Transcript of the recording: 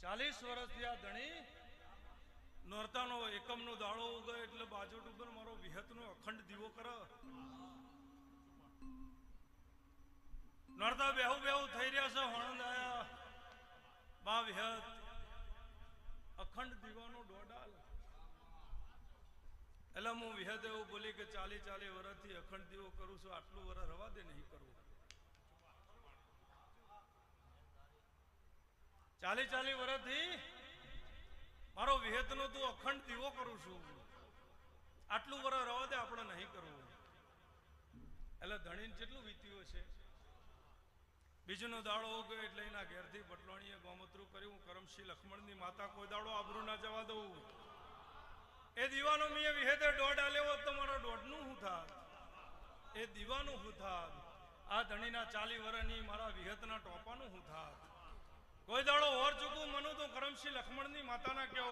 40 વર્ષથી આ ધણી નોરતાનો એકમનો દાડો ઉગે એટલે બાજોટ ઉપર મારો વિહતનો અખંડ દીવો કરે. નોરતા બેહુ બેહુ થઈ રહ્યા છે. હણંદ આયા બા વિહત અખંડ દીવાનો દોડાલ. એટલે હું વિહત એવું બોલી કે 40 વર્ષથી અખંડ દીવો કરું છું, આટલું વર્ષ રવા દે, નહીં કરવું. 40 વર્ષથી મારો વિહતનો તું અખંડ દીવો કરું છું, આટલું વર્ષ રવા દે, આપણે નહીં કરવું. એટલે ધણીને કેટલું વીત્યું છે. બીજનો દાડો ગયો એટલે એના ઘેરથી બટલોણીએ ગોમતરું કર્યું. કરમશી લક્ષ્મણની માતા કોઈ દાડો આબરૂ ના જવા દઉં. એ દીવાનો મેં વિહેતે દોઢ આલ્યો તો મારા દોઢનું હું થાત, એ દીવાનું હું થાત. આ ધણીના 40 વર્ષની મારા વિહતના ટોપાનું હું થાત. કોઈ દાડો ઓર ચૂકું મનું તો કરમશી લક્ષ્મણની માતાના કેવો